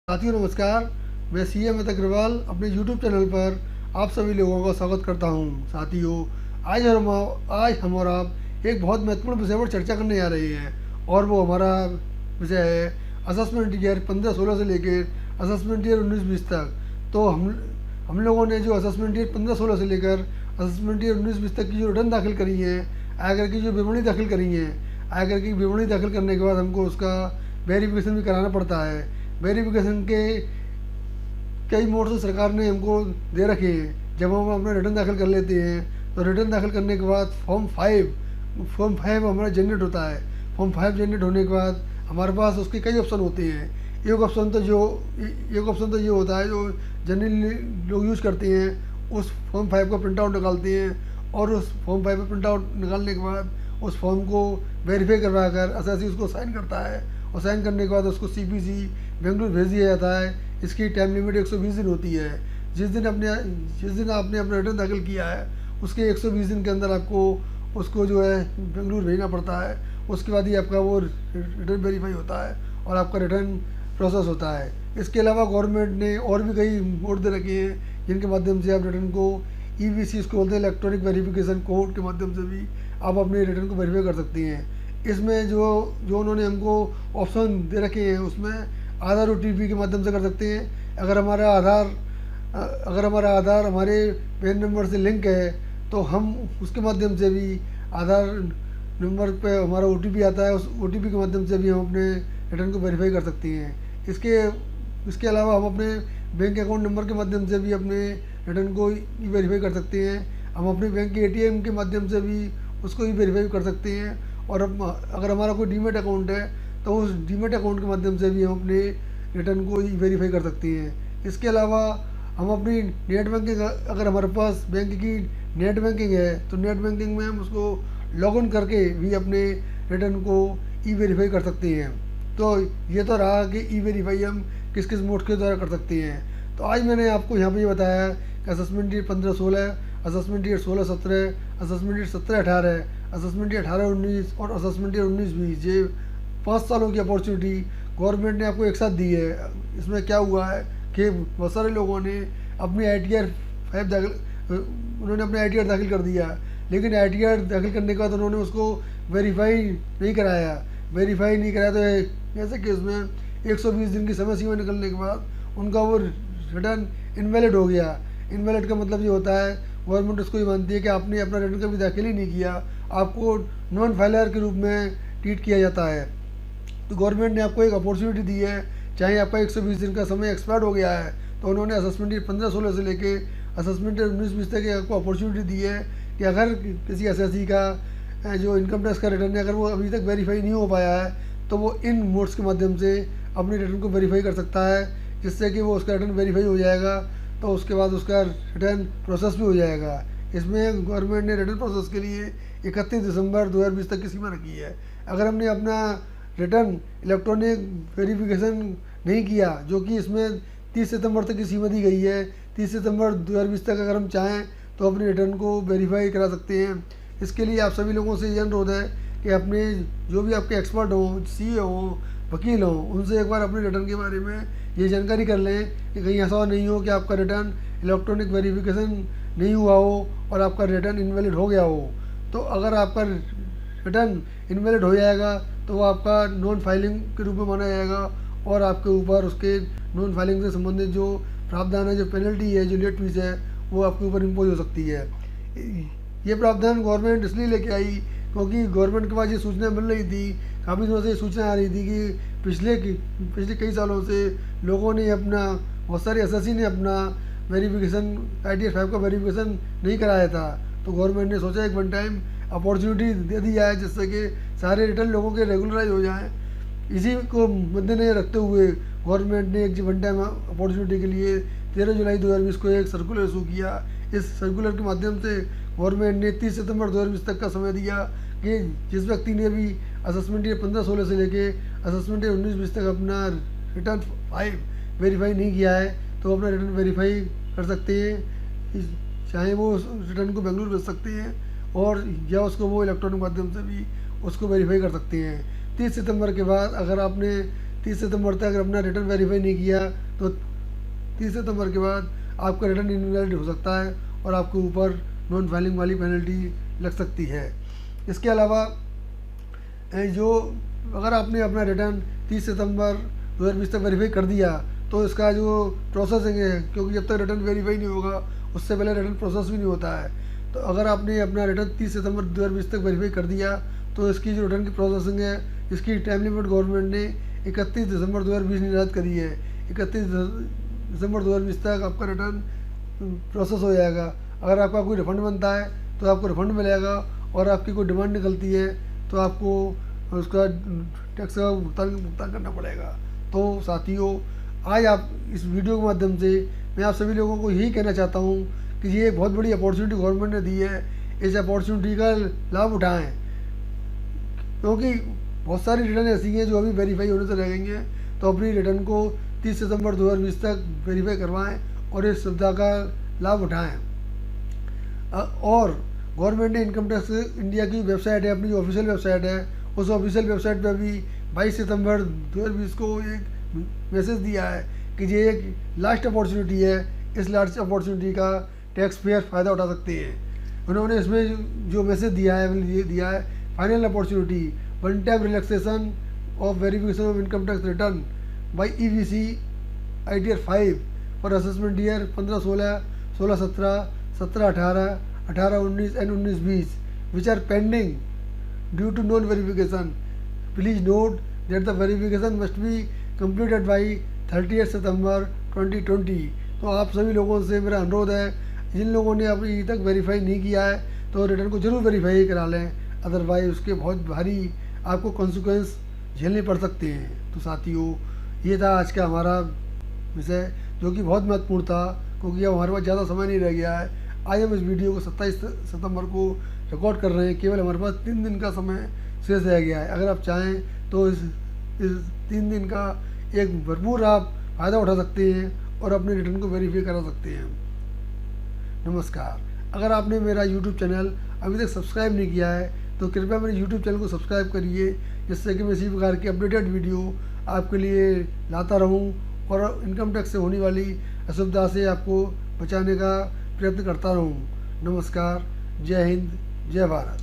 साथियों नमस्कार। मैं सीए अमित अग्रवाल अपने यूट्यूब चैनल पर आप सभी लोगों का स्वागत करता हूं। साथियों, आज हम और आप एक बहुत महत्वपूर्ण विषय पर चर्चा करने जा रहे हैं और वो हमारा विषय है असेसमेंट ईयर 15-16 से लेकर असेसमेंट ईयर 19-20 तक। तो हम लोगों ने जो असेसमेंट ईयर 15-16 से लेकर असेसमेंट ईयर 19-20 तक की जो रिटर्न दाखिल करी है, आयकर की जो विवरणी दाखिल करी है, आयकर की विवरणी दाखिल करने के बाद हमको उसका वेरिफिकेशन भी कराना पड़ता है। वेरिफिकेशन के कई मोड से सरकार ने हमको दे रखे हैं। जब हम अपना रिटर्न दाखिल कर लेते हैं तो रिटर्न दाखिल करने के बाद फॉर्म 5 हमारा जनरेट होता है। फॉर्म 5 जनरेट होने के बाद हमारे पास उसके कई ऑप्शन होते हैं। एक ऑप्शन तो ये होता है जो जनरली लोग यूज़ करते हैं, उस फॉर्म 5 का प्रिंट आउट निकालते हैं और उस फॉर्म 5 का प्रिंट आउट निकालने के बाद उस फॉर्म को वेरीफाई करवा कर असेसी उसको साइन करता है और साइन करने के बाद उसको सीपीसी बेंगलुरु भेज दिया जाता है। इसकी टाइम लिमिट 120 दिन होती है। जिस दिन आपने अपना रिटर्न दाखिल किया है उसके 120 दिन के अंदर आपको उसको जो है बेंगलुरु भेजना पड़ता है। उसके बाद ही आपका वो रिटर्न वेरीफाई होता है और आपका रिटर्न प्रोसेस होता है। इसके अलावा गवर्नमेंट ने और भी कई मोड दे रखे हैं जिनके माध्यम से आप रिटर्न को ईवीसी इसको बोलते हैं, इलेक्ट्रॉनिक वेरिफिकेशन कोड के माध्यम से भी आप अपने रिटर्न को वेरीफाई कर सकती हैं। इसमें जो जो उन्होंने हमको ऑप्शन दे रखे हैं उसमें आधार ओटीपी के माध्यम से कर सकते हैं। अगर हमारा आधार हमारे पैन नंबर से लिंक है तो हम उसके माध्यम से भी आधार नंबर पे हमारा ओटीपी आता है, उस ओटीपी के माध्यम से भी हम अपने रिटर्न को वेरीफाई कर सकते हैं। इसके अलावा हम अपने बैंक अकाउंट नंबर के माध्यम से भी अपने रिटर्न को वेरीफाई कर सकते हैं। हम अपने बैंक के एटीएम के माध्यम से भी उसको ही वेरीफाई कर सकते हैं। और अगर हमारा कोई डीमेट अकाउंट है तो उस डीमेट अकाउंट के माध्यम से भी हम अपने रिटर्न को ही वेरीफाई कर सकते हैं। इसके अलावा हम अपनी नेट बैंकिंग, अगर हमारे पास बैंक की नेट बैंकिंग है तो नेट बैंकिंग में हम उसको लॉग इन करके भी अपने रिटर्न को ई वेरीफाई कर सकते हैं। तो ये तो रहा कि ई वेरीफाई हम किस किस मोड के द्वारा कर सकते हैं। तो आज मैंने आपको यहाँ पे ये बताया कि assessment year 15-16, assessment year 16-17, assessment year 17-18, assessment year 18-19 और असेसमेंट ईयर 19-20। ये 5 सालों की अपॉर्चुनिटी गवर्नमेंट ने आपको एक साथ दी है। इसमें क्या हुआ है कि बहुत सारे लोगों ने अपनी ITR 5 दाखिल कर दिया, लेकिन ITR दाखिल करने के बाद उन्होंने उसको वेरीफाई नहीं कराया तो ऐसे केस में 120 दिन की समय सीमा निकलने के बाद उनका वो रिटर्न इनवैलिड हो गया। इनवैलिड का मतलब ये होता है गवर्नमेंट उसको ये मानती है कि आपने अपना रिटर्न कभी दाखिल ही नहीं किया, आपको नॉन फाइलर के रूप में ट्रीट किया जाता है। तो गवर्नमेंट ने आपको एक अपॉर्चुनिटी दी है, चाहे आपका 120 दिन का समय एक्सपायर हो गया है तो उन्होंने असेसमेंट ईयर 15-16 से लेके असेसमेंट ईयर 19-20 तक आपको अपॉर्चुनिटी दी है कि अगर किसी एसएससी का जो इनकम टैक्स का रिटर्न है अगर वो अभी तक वेरीफाई नहीं हो पाया है तो वो इन मोड्स के माध्यम से अपने रिटर्न को वेरीफाई कर सकता है, जिससे कि वो उसका रिटर्न वेरीफाई हो जाएगा तो उसके बाद उसका रिटर्न प्रोसेस भी हो जाएगा। इसमें गवर्नमेंट ने रिटर्न प्रोसेस के लिए 31 दिसंबर 2020 तक की सीमा रखी है। अगर हमने अपना रिटर्न इलेक्ट्रॉनिक वेरिफिकेशन नहीं किया, जो कि इसमें 30 सितंबर तक की सीमा दी गई है, 30 सितंबर 2020 तक अगर हम चाहें तो अपने रिटर्न को वेरीफाई करा सकते हैं। इसके लिए आप सभी लोगों से ये अनुरोध है कि अपने जो भी आपके एक्सपर्ट हों, सीए हों, वकील हों, उनसे एक बार अपने रिटर्न के बारे में ये जानकारी कर लें कि कहीं ऐसा नहीं हो कि आपका रिटर्न इलेक्ट्रॉनिक वेरिफिकेशन नहीं हुआ हो और आपका रिटर्न इनवैलिड हो गया हो। तो अगर आपका रिटर्न इनवैलिड हो जाएगा तो वो आपका नॉन फाइलिंग के रूप में माना जाएगा और आपके ऊपर उसके नॉन फाइलिंग से संबंधित जो प्रावधान है, जो पेनल्टी है, जो लेट फीस है, वो आपके ऊपर इम्पोज हो सकती है। ये प्रावधान गवर्नमेंट इसलिए लेके आई क्योंकि गवर्नमेंट के पास ये सूचना मिल रही थी, काफ़ी दिनों से ये सूचना आ रही थी कि पिछले कई सालों से लोगों ने बहुत सारे एसएससी ने अपना वेरिफिकेशन ITR 5 का वेरिफिकेशन नहीं कराया था। तो गवर्नमेंट ने सोचा एक वन टाइम अपॉर्चुनिटी दे दी जाए जिससे कि सारे रिटर्न लोगों के रेगुलराइज हो जाएं। इसी को मद्देनजर रखते हुए गवर्नमेंट ने एक वन टाइम अपॉर्चुनिटी के लिए 13 जुलाई 2020 को एक सर्कुलर इशू किया। इस सर्कुलर के माध्यम से गवर्नमेंट ने 30 सितंबर 2020 तक का समय दिया कि जिस व्यक्ति ने भी असेसमेंट ईयर 15-16 से लेके असेसमेंट ईयर 19-20 तक अपना रिटर्न 5 वेरीफाई नहीं किया है तो अपना रिटर्न वेरीफाई कर सकते हैं। चाहे वो रिटर्न को बेंगलुरु भेज सकते हैं और या उसको वो इलेक्ट्रॉनिक माध्यम से भी उसको वेरीफाई कर सकते हैं। 30 सितंबर के बाद अगर आपने 30 सितंबर तक अगर अपना रिटर्न वेरीफाई नहीं किया तो 30 सितंबर के बाद आपका रिटर्न इनवैलिड हो सकता है और आपके ऊपर नॉन फाइलिंग वाली पेनल्टी लग सकती है। इसके अलावा जो अगर आपने अपना रिटर्न 30 सितंबर 2020 तक वेरीफाई कर दिया तो इसका जो प्रोसेसिंग है, क्योंकि जब तक रिटर्न वेरीफाई नहीं होगा उससे पहले रिटर्न प्रोसेस भी नहीं होता है, तो अगर आपने अपना रिटर्न 30 सितंबर 2020 तक वेरीफाई कर दिया तो इसकी जो रिटर्न की प्रोसेसिंग है, इसकी टाइम लिमिट गवर्नमेंट ने 31 दिसंबर 2020 निर्धारित करी है। 31 दिसंबर 2020 तक आपका रिटर्न प्रोसेस हो जाएगा। अगर आपका कोई रिफंड बनता है तो आपको रिफंड मिलेगा, और आपकी कोई डिमांड निकलती है तो आपको उसका टैक्स का भुगतान करना पड़ेगा। तो साथियों, आज आप इस वीडियो के माध्यम से मैं आप सभी लोगों को यही कहना चाहता हूँ कि ये एक बहुत बड़ी अपॉर्चुनिटी गवर्नमेंट ने दी है, इस अपॉर्चुनिटी का लाभ उठाएं, क्योंकि बहुत सारी रिटर्न ऐसी हैं जो अभी वेरीफाई होने से रह गई हैं। तो अपनी रिटर्न को 30 सितंबर 2020 तक वेरीफाई करवाएं और इस सुविधा का लाभ उठाएं। और गवर्नमेंट ने इनकम टैक्स इंडिया की वेबसाइट है, अपनी जो ऑफिशियल वेबसाइट है, उस ऑफिशियल वेबसाइट पर भी 22 सितंबर 2020 को एक मैसेज दिया है कि ये एक लास्ट अपॉर्चुनिटी है, इस लास्ट अपॉर्चुनिटी का टैक्स पेयर फ़ायदा उठा सकते हैं। उन्होंने इसमें जो मैसेज दिया है ये दिया है, final opportunity, one time relaxation of verification of income tax return by EVC ITR 5 for assessment year 15-16, 16-17, 17-18, 18-19 and 19-20 which are pending due to non verification. Please note that the verification must be completed by 30 September 2020। तो आप सभी लोगों से मेरा अनुरोध है, जिन लोगों ने अभी तक वेरीफाई नहीं किया है तो रिटर्न को जरूर वेरीफाई करा लें, अदरवाइज उसके बहुत भारी आपको कॉन्सिक्वेंस झेलने पड़ सकते हैं। तो साथियों, ये था आज का हमारा विषय, जो कि बहुत महत्वपूर्ण था, क्योंकि अब हमारे पास ज़्यादा समय नहीं रह गया है। आज हम इस वीडियो को 27 सितंबर को रिकॉर्ड कर रहे हैं, केवल हमारे पास 3 दिन का समय शेष रह गया है। अगर आप चाहें तो इस 3 दिन का एक भरपूर आप फ़ायदा उठा सकते हैं और अपने रिटर्न को वेरीफाई करा सकते हैं। नमस्कार। अगर आपने मेरा YouTube चैनल अभी तक सब्सक्राइब नहीं किया है तो कृपया मेरे YouTube चैनल को सब्सक्राइब करिए, जिससे कि मैं इसी प्रकार की अपडेटेड वीडियो आपके लिए लाता रहूं और इनकम टैक्स से होने वाली असुविधा से आपको बचाने का प्रयत्न करता रहूं। नमस्कार। जय हिंद, जय भारत।